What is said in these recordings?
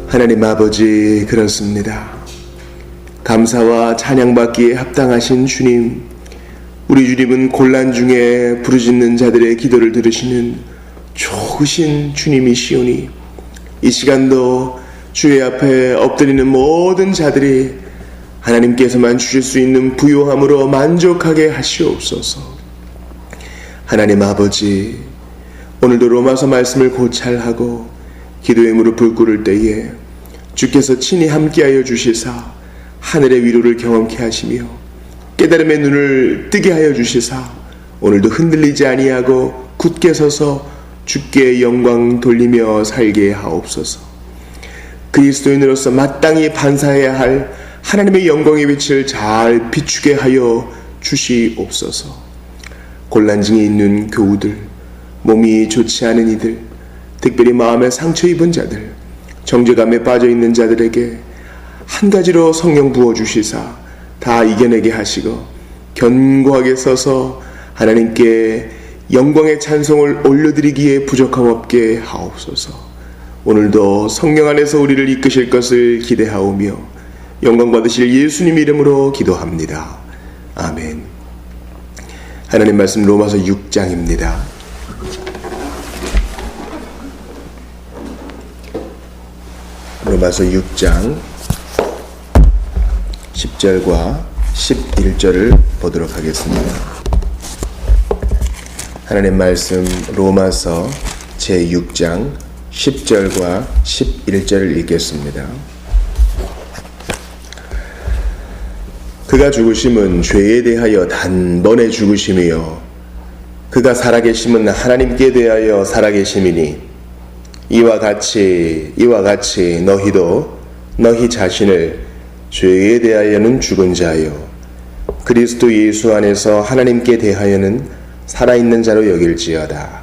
하나님 아버지, 그렇습니다. 감사와 찬양받기에 합당하신 주님, 우리 주님은 곤란 중에 부르짖는 자들의 기도를 들으시는 좋으신 주님이시오니 이 시간도 주의 앞에 엎드리는 모든 자들이 하나님께서만 주실 수 있는 부요함으로 만족하게 하시옵소서. 하나님 아버지, 오늘도 로마서 말씀을 고찰하고 기도의 무릎을 꿇을 때에 주께서 친히 함께하여 주시사 하늘의 위로를 경험케 하시며 깨달음의 눈을 뜨게 하여 주시사 오늘도 흔들리지 아니하고 굳게 서서 주께 영광 돌리며 살게 하옵소서. 그리스도인으로서 마땅히 반사해야 할 하나님의 영광의 빛을 잘 비추게 하여 주시옵소서. 곤란 중에 있는 교우들, 몸이 좋지 않은 이들, 특별히 마음에 상처 입은 자들, 정죄감에 빠져있는 자들에게 한 가지로 성령 부어주시사 다 이겨내게 하시고 견고하게 서서 하나님께 영광의 찬송을 올려드리기에 부족함 없게 하옵소서. 오늘도 성령 안에서 우리를 이끄실 것을 기대하오며 영광 받으실 예수님 이름으로 기도합니다. 아멘. 하나님 말씀 로마서 6장입니다. 로마서 6장 10절과 11절을 보도록 하겠습니다. 하나님 말씀 로마서 제6장 10절과 11절을 읽겠습니다. 그가 죽으심은 죄에 대하여 단번에 죽으심이요 그가 살아계심은 하나님께 대하여 살아계심이니 이와 같이 너희도 너희 자신을 죄에 대하여는 죽은 자요 그리스도 예수 안에서 하나님께 대하여는 살아있는 자로 여길지어다.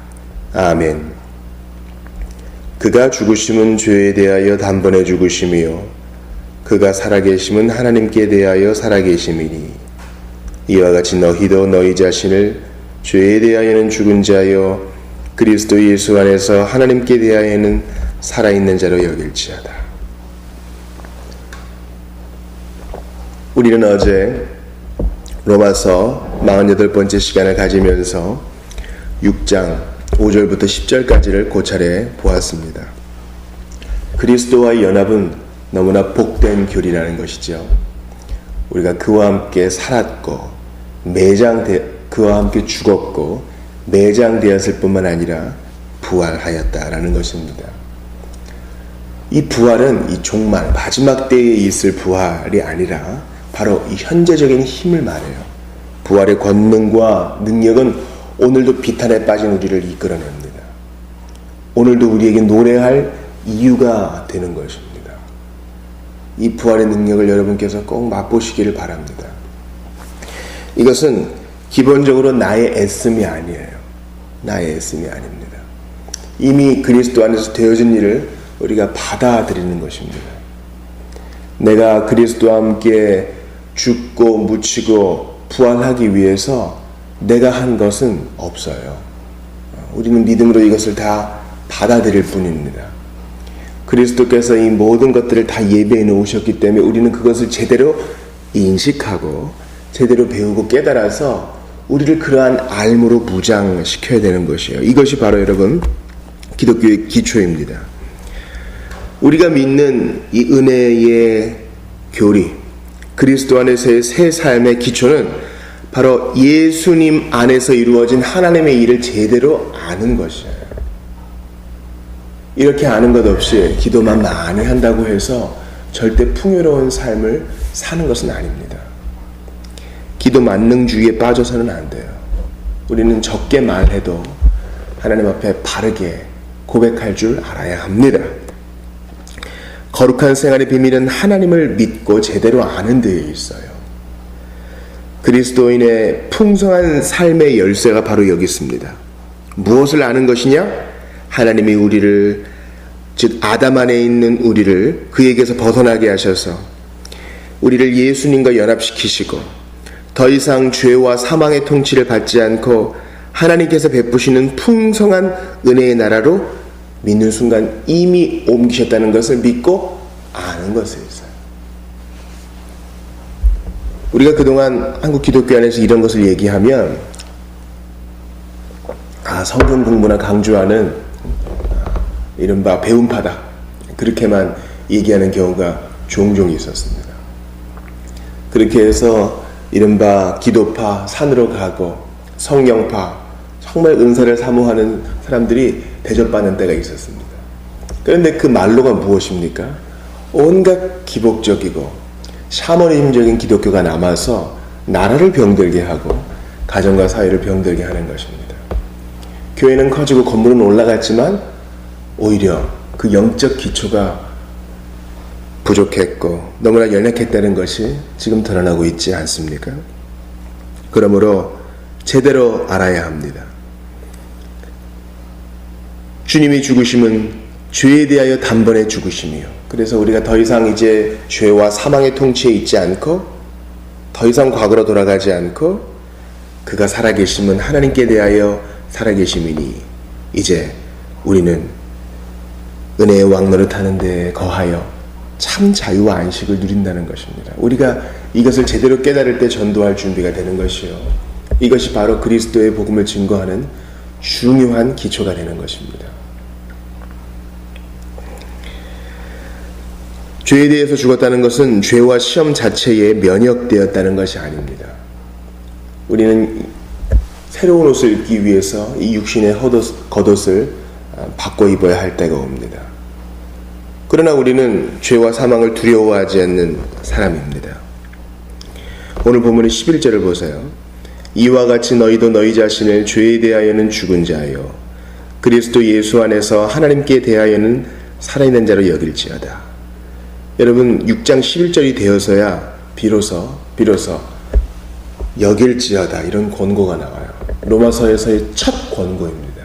아멘. 그가 죽으심은 죄에 대하여 단번에 죽으심이요 그가 살아계심은 하나님께 대하여 살아계심이니 이와 같이 너희도 너희 자신을 죄에 대하여는 죽은 자여 그리스도 예수 안에서 하나님께 대하여는 살아있는 자로 여길지어다. 우리는 어제 로마서 48번째 시간을 가지면서 6장 5절부터 10절까지를 고찰해 보았습니다. 그리스도와의 연합은 너무나 복된 교리라는 것이죠. 우리가 그와 함께 살았고 그와 함께 죽었고 매장되었을 뿐만 아니라 부활하였다라는 것입니다. 이 부활은 이 종말 마지막 때에 있을 부활이 아니라 바로 이 현재적인 힘을 말해요. 부활의 권능과 능력은 오늘도 비탄에 빠진 우리를 이끌어냅니다. 오늘도 우리에게 노래할 이유가 되는 것입니다. 이 부활의 능력을 여러분께서 꼭 맛보시기를 바랍니다. 이것은 기본적으로 나의 애씀이 아니에요. 나의 애씀이 아닙니다. 이미 그리스도 안에서 되어진 일을 우리가 받아들이는 것입니다. 내가 그리스도와 함께 죽고 묻히고 부활하기 위해서 내가 한 것은 없어요. 우리는 믿음으로 이것을 다 받아들일 뿐입니다. 그리스도께서 이 모든 것들을 다 예배해 놓으셨기 때문에 우리는 그것을 제대로 인식하고 제대로 배우고 깨달아서 우리를 그러한 알므로 무장시켜야 되는 것이에요. 이것이 바로 여러분 기독교의 기초입니다. 우리가 믿는 이 은혜의 교리, 그리스도 안에서의 새 삶의 기초는 바로 예수님 안에서 이루어진 하나님의 일을 제대로 아는 것이에요. 이렇게 아는 것 없이 기도만 많이 한다고 해서 절대 풍요로운 삶을 사는 것은 아닙니다. 기도 만능주의에 빠져서는 안 돼요. 우리는 적게 말해도 하나님 앞에 바르게 고백할 줄 알아야 합니다. 거룩한 생활의 비밀은 하나님을 믿고 제대로 아는 데에 있어요. 그리스도인의 풍성한 삶의 열쇠가 바로 여기 있습니다. 무엇을 아는 것이냐? 하나님이 우리를, 즉 아담 안에 있는 우리를 그에게서 벗어나게 하셔서 우리를 예수님과 연합시키시고 더 이상 죄와 사망의 통치를 받지 않고 하나님께서 베푸시는 풍성한 은혜의 나라로 믿는 순간 이미 옮기셨다는 것을 믿고 아는 것에 있어요. 우리가 그동안 한국 기독교 안에서 이런 것을 얘기하면 성경 공부나 강조하는 이른바 배움파다, 그렇게만 얘기하는 경우가 종종 있었습니다. 그렇게 해서 이른바 기도파, 산으로 가고 성령파, 정말 은사를 사모하는 사람들이 대접받는 때가 있었습니다. 그런데 그 말로가 무엇입니까? 온갖 기복적이고 샤머니즘적인 기독교가 남아서 나라를 병들게 하고 가정과 사회를 병들게 하는 것입니다. 교회는 커지고 건물은 올라갔지만 오히려 그 영적 기초가 부족했고 너무나 연약했다는 것이 지금 드러나고 있지 않습니까? 그러므로 제대로 알아야 합니다. 주님이 죽으심은 죄에 대하여 단번에 죽으심이요. 그래서 우리가 더 이상 이제 죄와 사망의 통치에 있지 않고 더 이상 과거로 돌아가지 않고 그가 살아계심은 하나님께 대하여 살아계심이니 이제 우리는 은혜의 왕노릇 하는 데 거하여 참 자유와 안식을 누린다는 것입니다. 우리가 이것을 제대로 깨달을 때 전도할 준비가 되는 것이요. 이것이 바로 그리스도의 복음을 증거하는 중요한 기초가 되는 것입니다. 죄에 대해서 죽었다는 것은 죄와 시험 자체에 면역되었다는 것이 아닙니다. 우리는 새로운 옷을 입기 위해서 이 육신의 겉옷을 바꿔 입어야 할 때가 옵니다. 그러나 우리는 죄와 사망을 두려워하지 않는 사람입니다. 오늘 본문의 11절을 보세요. 이와 같이 너희도 너희 자신을 죄에 대하여는 죽은 자요 그리스도 예수 안에서 하나님께 대하여는 살아있는 자로 여길지어다. 여러분 6장 11절이 되어서야 비로소 여길지어다 이런 권고가 나와요. 로마서에서의 첫 권고입니다.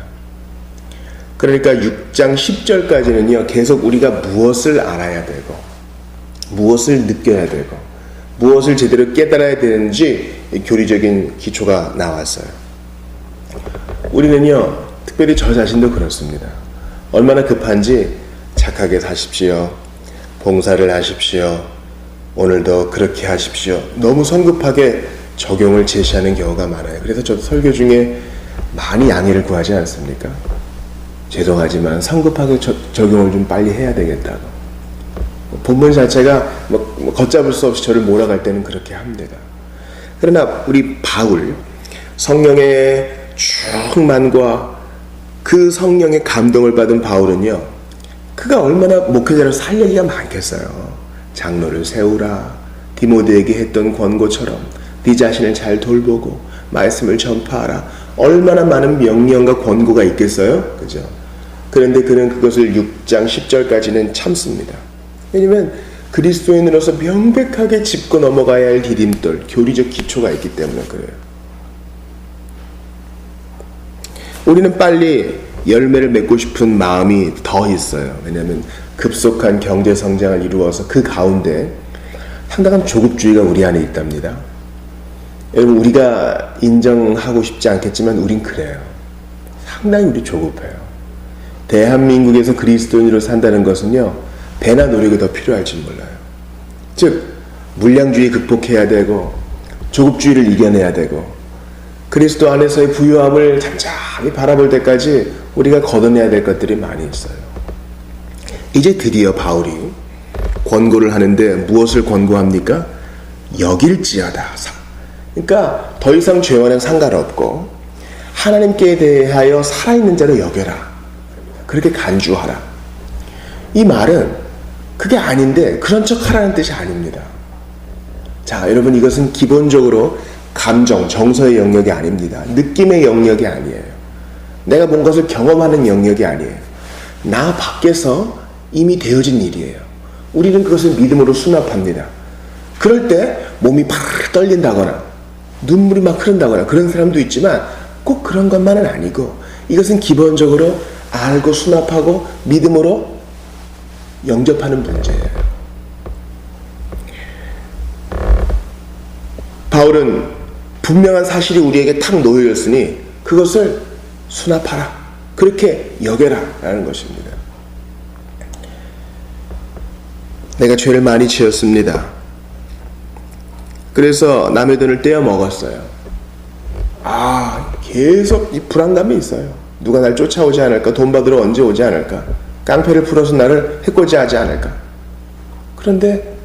그러니까 6장 10절까지는요, 계속 우리가 무엇을 알아야 되고, 무엇을 느껴야 되고, 무엇을 제대로 깨달아야 되는지 교리적인 기초가 나왔어요. 우리는요, 특별히 저 자신도 그렇습니다. 얼마나 급한지 착하게 사십시오. 봉사를 하십시오. 오늘도 그렇게 하십시오. 너무 성급하게 적용을 제시하는 경우가 많아요. 그래서 저도 설교 중에 많이 양해를 구하지 않습니까? 죄송하지만 성급하게 적용을 좀 빨리 해야 되겠다고. 본문 자체가 걷잡을 수 없이 저를 몰아갈 때는 그렇게 합니다. 그러나 우리 바울, 성령의 충만과 그 성령의 감동을 받은 바울은요, 그가 얼마나 목회자로서 할 얘기가 많겠어요. 장로를 세우라, 디모데에게 했던 권고처럼 네 자신을 잘 돌보고 말씀을 전파하라. 얼마나 많은 명령과 권고가 있겠어요? 그죠? 그런데 그는 그것을 6장 10절까지는 참습니다. 왜냐면 그리스도인으로서 명백하게 짚고 넘어가야 할 디딤돌, 교리적 기초가 있기 때문에 그래요. 우리는 빨리 열매를 맺고 싶은 마음이 더 있어요. 왜냐하면 급속한 경제 성장을 이루어서 그 가운데 상당한 조급주의가 우리 안에 있답니다. 여러분, 우리가 인정하고 싶지 않겠지만 우린 그래요. 상당히 우리 조급해요. 대한민국에서 그리스도인으로 산다는 것은요, 배나 노력이 더 필요할지 몰라요. 즉, 물량주의 극복해야 되고 조급주의를 이겨내야 되고 그리스도 안에서의 부유함을 잠잠히 바라볼 때까지 우리가 걷어내야 될 것들이 많이 있어요. 이제 드디어 바울이 권고를 하는데 무엇을 권고합니까? 여길지어다. 그러니까 더 이상 죄와는 상관없고 하나님께 대하여 살아있는 자로 여겨라. 그렇게 간주하라. 이 말은 그게 아닌데 그런 척 하라는 뜻이 아닙니다. 자, 여러분, 이것은 기본적으로 감정, 정서의 영역이 아닙니다. 느낌의 영역이 아니에요. 내가 뭔가를 경험하는 영역이 아니에요. 나 밖에서 이미 되어진 일이에요. 우리는 그것을 믿음으로 수납합니다. 그럴 때 몸이 팍 떨린다거나 눈물이 막 흐른다거나 그런 사람도 있지만 꼭 그런 것만은 아니고 이것은 기본적으로 알고 수납하고 믿음으로 영접하는 문제예요. 바울은 분명한 사실이 우리에게 탁 놓여있으니 그것을 수납하라. 그렇게 여겨라. 라는 것입니다. 내가 죄를 많이 지었습니다. 그래서 남의 돈을 떼어 먹었어요. 계속 이 불안감이 있어요. 누가 날 쫓아오지 않을까? 돈 받으러 언제 오지 않을까? 깡패를 풀어서 나를 해코지하지 않을까? 그런데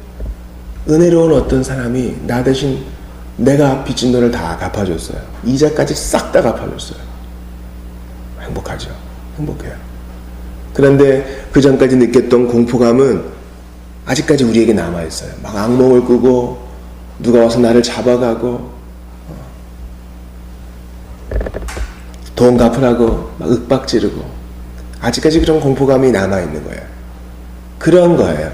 은혜로운 어떤 사람이 나 대신 내가 빚진 돈을 다 갚아줬어요. 이자까지 싹 다 갚아줬어요. 행복하죠. 행복해요. 그런데 그 전까지 느꼈던 공포감은 아직까지 우리에게 남아있어요. 막 악몽을 꾸고 누가 와서 나를 잡아가고 돈 갚으라고 막 윽박지르고 아직까지 그런 공포감이 남아있는 거예요. 그런 거예요.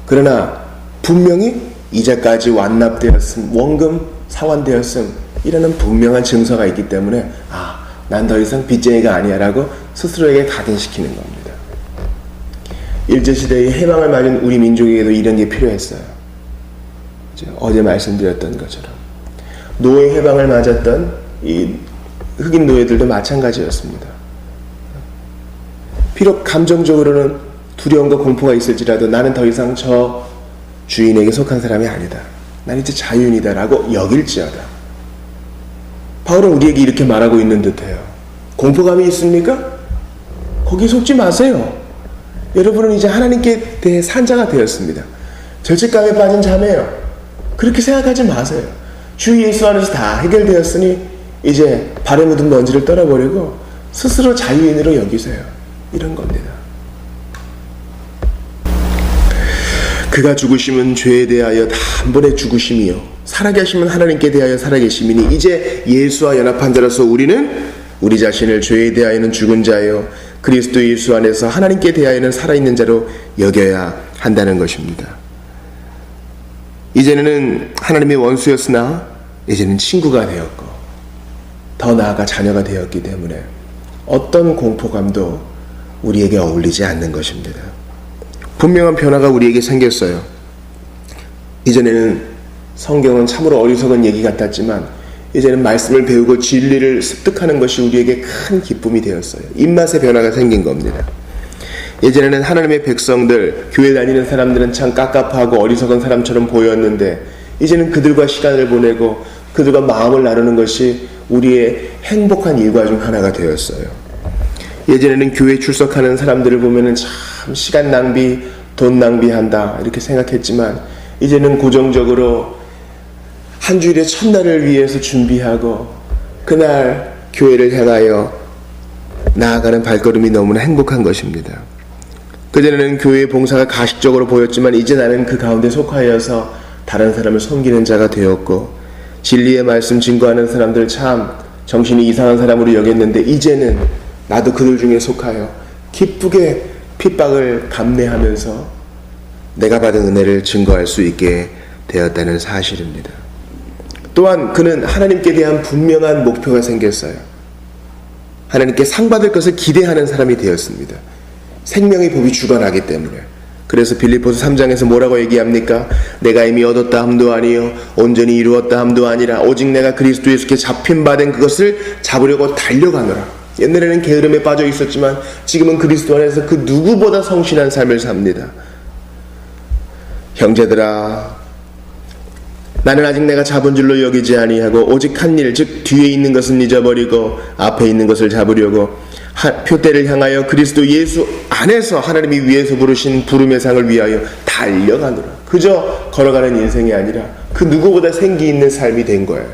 그러나 분명히 이자까지 완납되었음, 원금 상환되었음 이라는 분명한 증서가 있기 때문에 난 더 이상 빚쟁이가 아니야 라고 스스로에게 각인시키는 겁니다. 일제시대의 해방을 맞은 우리 민족에게도 이런 게 필요했어요. 어제 말씀드렸던 것처럼 노예 해방을 맞았던 이 흑인 노예들도 마찬가지였습니다. 비록 감정적으로는 두려움과 공포가 있을지라도 나는 더 이상 저 주인에게 속한 사람이 아니다. 난 이제 자유인이다 라고 여길지어다. 바울은 우리에게 이렇게 말하고 있는 듯해요. 공포감이 있습니까? 거기에 속지 마세요. 여러분은 이제 하나님께 대해 산자가 되었습니다. 죄책감에 빠진 자매요. 그렇게 생각하지 마세요. 주 예수 안에서 다 해결되었으니 이제 발에 묻은 먼지를 떨어버리고 스스로 자유인으로 여기세요. 이런 겁니다. 그가 죽으심은 죄에 대하여 단번에 죽으심이요 살아계심은 하나님께 대하여 살아계심이니 이제 예수와 연합한 자로서 우리는 우리 자신을 죄에 대하여는 죽은 자요 그리스도 예수 안에서 하나님께 대하여는 살아있는 자로 여겨야 한다는 것입니다. 이제는 하나님의 원수였으나 이제는 친구가 되었고 더 나아가 자녀가 되었기 때문에 어떤 공포감도 우리에게 어울리지 않는 것입니다. 분명한 변화가 우리에게 생겼어요. 이전에는 성경은 참으로 어리석은 얘기 같았지만 이제는 말씀을 배우고 진리를 습득하는 것이 우리에게 큰 기쁨이 되었어요. 입맛의 변화가 생긴 겁니다. 예전에는 하나님의 백성들, 교회 다니는 사람들은 참 깝깝하고 어리석은 사람처럼 보였는데 이제는 그들과 시간을 보내고 그들과 마음을 나누는 것이 우리의 행복한 일과 중 하나가 되었어요. 예전에는 교회 출석하는 사람들을 보면은 참 시간 낭비, 돈 낭비한다 이렇게 생각했지만 이제는 고정적으로 한 주일의 첫날을 위해서 준비하고 그날 교회를 향하여 나아가는 발걸음이 너무나 행복한 것입니다. 그전에는 교회의 봉사가 가식적으로 보였지만 이제 나는 그 가운데 속하여서 다른 사람을 섬기는 자가 되었고 진리의 말씀 증거하는 사람들 참 정신이 이상한 사람으로 여겼는데 이제는 나도 그들 중에 속하여 기쁘게 핍박을 감내하면서 내가 받은 은혜를 증거할 수 있게 되었다는 사실입니다. 또한 그는 하나님께 대한 분명한 목표가 생겼어요. 하나님께 상 받을 것을 기대하는 사람이 되었습니다. 생명의 법이 주관하기 때문에. 그래서 빌립보서 3장에서 뭐라고 얘기합니까? 내가 이미 얻었다 함도 아니요 온전히 이루었다 함도 아니라 오직 내가 그리스도 예수께 잡힌 바 된 그것을 잡으려고 달려가노라. 옛날에는 게으름에 빠져 있었지만 지금은 그리스도 안에서 그 누구보다 성실한 삶을 삽니다. 형제들아, 나는 아직 내가 잡은 줄로 여기지 아니하고 오직 한 일, 즉 뒤에 있는 것은 잊어버리고 앞에 있는 것을 잡으려고 표대를 향하여 그리스도 예수 안에서 하나님이 위에서 부르신 부름의 상을 위하여 달려가노라. 그저 걸어가는 인생이 아니라 그 누구보다 생기 있는 삶이 된 거예요.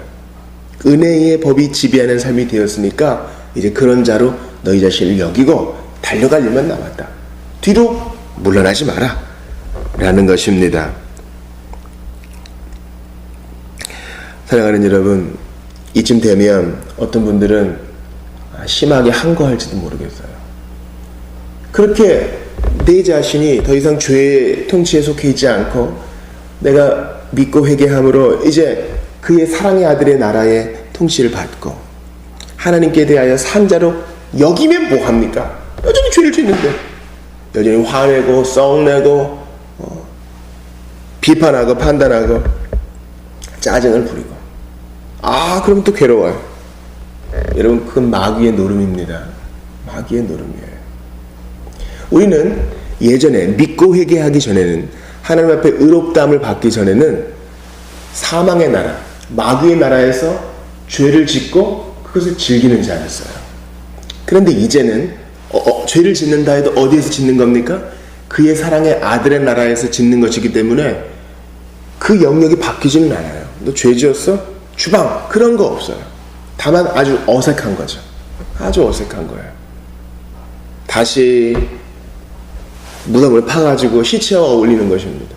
은혜의 법이 지배하는 삶이 되었으니까 이제 그런 자로 너희 자신을 여기고 달려갈 일만 남았다. 뒤로 물러나지 마라 라는 것입니다. 사랑하는 여러분, 이쯤 되면 어떤 분들은 심하게 항거할지도 모르겠어요. 그렇게 내 자신이 더 이상 죄의 통치에 속해 있지 않고 내가 믿고 회개함으로 이제 그의 사랑의 아들의 나라의 통치를 받고 하나님께 대하여 산자로 여기면 뭐합니까? 여전히 죄를 짓는데 여전히 화내고 썩내고 비판하고 판단하고 짜증을 부리고 그럼 또 괴로워요. 여러분, 그건 마귀의 노름입니다. 마귀의 노름이에요. 우리는 예전에 믿고 회개하기 전에는 하나님 앞에 의롭다함을 받기 전에는 사망의 나라, 마귀의 나라에서 죄를 짓고 그것을 즐기는 자였어요. 그런데 이제는 죄를 짓는다 해도 어디에서 짓는 겁니까? 그의 사랑의 아들의 나라에서 짓는 것이기 때문에 그 영역이 바뀌지는 않아요. 너 죄 지었어? 주방 그런 거 없어요. 다만 아주 어색한 거죠. 아주 어색한 거예요. 다시 무덤을 파가지고 시체와 어울리는 것입니다.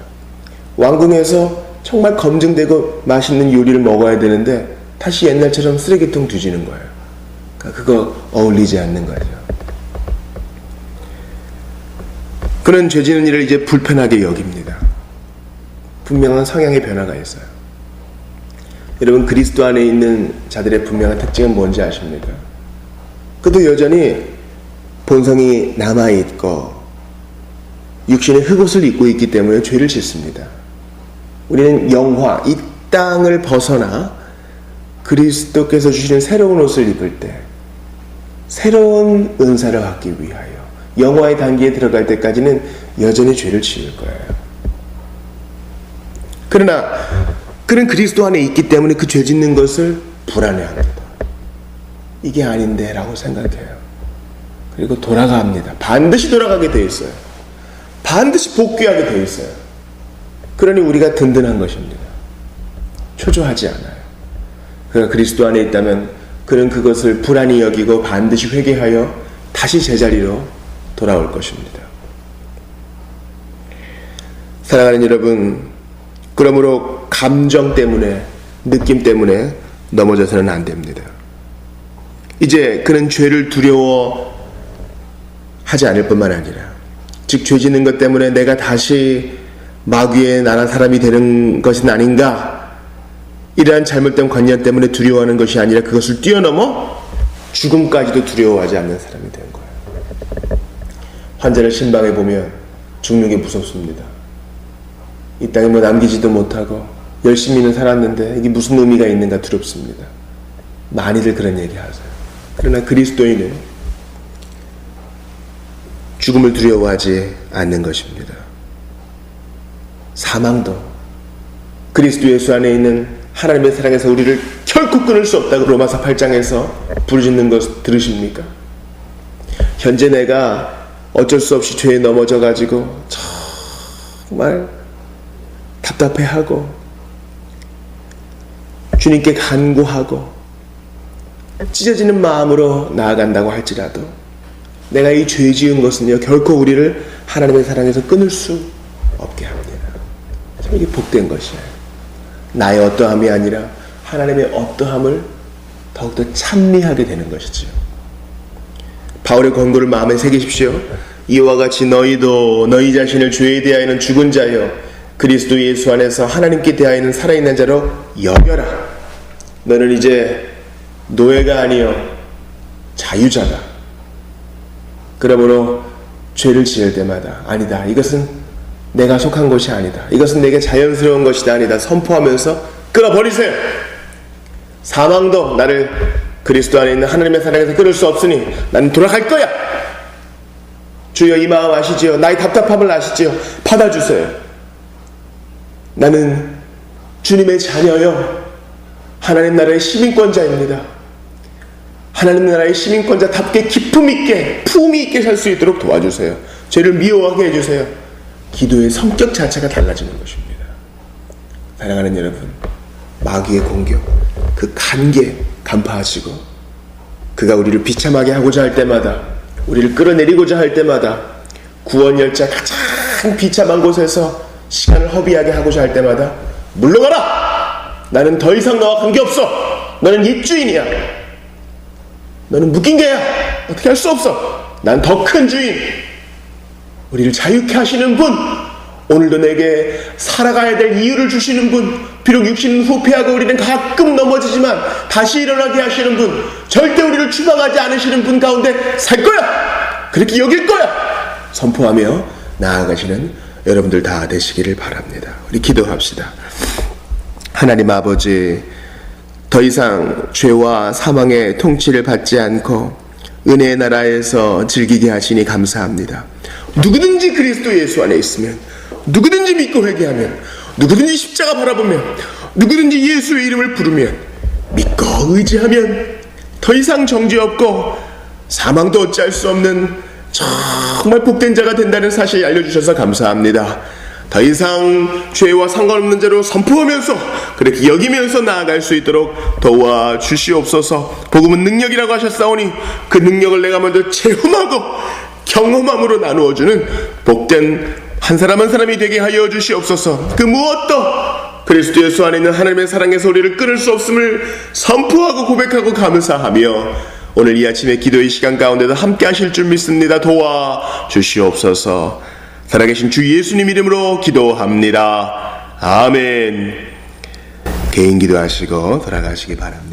왕궁에서 정말 검증되고 맛있는 요리를 먹어야 되는데 다시 옛날처럼 쓰레기통 뒤지는 거예요. 그러니까 그거 어울리지 않는 거죠. 그는 죄 지는 일을 이제 불편하게 여깁니다. 분명한 성향의 변화가 있어요. 여러분, 그리스도 안에 있는 자들의 분명한 특징은 뭔지 아십니까? 그도 여전히 본성이 남아있고 육신의 흙옷을 입고 있기 때문에 죄를 짓습니다. 우리는 영화, 이 땅을 벗어나 그리스도께서 주시는 새로운 옷을 입을 때 새로운 은사를 받기 위하여 영화의 단계에 들어갈 때까지는 여전히 죄를 지을 거예요. 그러나 그는 그리스도 안에 있기 때문에 그 죄 짓는 것을 불안해합니다. 이게 아닌데 라고 생각해요. 그리고 돌아갑니다. 반드시 돌아가게 돼 있어요. 반드시 복귀하게 돼 있어요. 그러니 우리가 든든한 것입니다. 초조하지 않아요. 그가 그리스도 안에 있다면 그는 그것을 불안히 여기고 반드시 회개하여 다시 제자리로 돌아올 것입니다. 사랑하는 여러분, 그러므로 감정 때문에, 느낌 때문에 넘어져서는 안 됩니다. 이제 그는 죄를 두려워하지 않을 뿐만 아니라, 즉 죄 짓는 것 때문에 내가 다시 마귀의 나라 사람이 되는 것은 아닌가, 이러한 잘못된 관념 때문에 두려워하는 것이 아니라 그것을 뛰어넘어 죽음까지도 두려워하지 않는 사람이 된 거예요. 환자를 신방해 보면 죽는 게 무섭습니다. 이 땅에 뭐 남기지도 못하고 열심히는 살았는데 이게 무슨 의미가 있는가 두렵습니다. 많이들 그런 얘기 하세요. 그러나 그리스도인은 죽음을 두려워하지 않는 것입니다. 사망도 그리스도 예수 안에 있는 하나님의 사랑에서 우리를 결코 끊을 수 없다고 로마서 8장에서 부르짖는 것 들으십니까? 현재 내가 어쩔 수 없이 죄에 넘어져 가지고 정말 답답해하고 주님께 간구하고 찢어지는 마음으로 나아간다고 할지라도 내가 이 죄 지은 것은요 결코 우리를 하나님의 사랑에서 끊을 수 없게 합니다. 참 이게 복된 것이에요. 나의 어떠함이 아니라 하나님의 어떠함을 더욱더 찬미하게 되는 것이지요. 바울의 권고를 마음에 새기십시오. 이와 같이 너희도 너희 자신을 죄에 대하여는 죽은 자여 그리스도 예수 안에서 하나님께 대하여는 살아있는 자로 여겨라. 너는 이제 노예가 아니요 자유자다. 그러므로 죄를 지을 때마다 아니다, 이것은 내가 속한 것이 아니다, 이것은 내게 자연스러운 것이다, 아니다 선포하면서 끊어버리세요. 사망도 나를 그리스도 안에 있는 하나님의 사랑에서 끊을 수 없으니 나는 돌아갈 거야. 주여 이 마음 아시지요? 나의 답답함을 아시지요? 받아주세요. 나는 주님의 자녀요 하나님 나라의 시민권자입니다. 하나님 나라의 시민권자답게 기품 있게 품위 있게 살 수 있도록 도와주세요. 죄를 미워하게 해주세요. 기도의 성격 자체가 달라지는 것입니다. 사랑하는 여러분, 마귀의 공격, 그 간계 간파하시고 그가 우리를 비참하게 하고자 할 때마다, 우리를 끌어내리고자 할 때마다, 구원 열차 가장 비참한 곳에서 시간을 허비하게 하고자 할 때마다 물러가라! 나는 더 이상 너와 관계없어. 너는 옛주인이야. 너는 묶인 개야. 어떻게 할 수 없어. 난 더 큰 주인. 우리를 자유케 하시는 분, 오늘도 내게 살아가야 될 이유를 주시는 분, 비록 육신은 후패하고 우리는 가끔 넘어지지만 다시 일어나게 하시는 분, 절대 우리를 추방하지 않으시는 분 가운데 살 거야. 그렇게 여길 거야. 선포하며 나아가시는 여러분들 다 되시기를 바랍니다. 우리 기도합시다. 하나님 아버지, 더 이상 죄와 사망의 통치를 받지 않고 은혜의 나라에서 즐기게 하시니 감사합니다. 누구든지 그리스도 예수 안에 있으면, 누구든지 믿고 회개하면, 누구든지 십자가 바라보면, 누구든지 예수의 이름을 부르면, 믿고 의지하면 더 이상 정죄 없고 사망도 어찌할 수 없는 정말 복된 자가 된다는 사실 알려주셔서 감사합니다. 더 이상 죄와 상관없는 자로 선포하면서 그렇게 여기면서 나아갈 수 있도록 도와주시옵소서. 복음은 능력이라고 하셨사오니 그 능력을 내가 먼저 체험하고 경험함으로 나누어주는 복된 한 사람 한 사람이 되게 하여 주시옵소서. 그 무엇도 그리스도 예수 안에 있는 하나님의 사랑의 소리를 끊을 수 없음을 선포하고 고백하고 감사하며 오늘 이 아침의 기도의 시간 가운데도 함께 하실 줄 믿습니다. 도와주시옵소서. 살아계신 주 예수님 이름으로 기도합니다. 아멘. 개인 기도하시고 돌아가시기 바랍니다.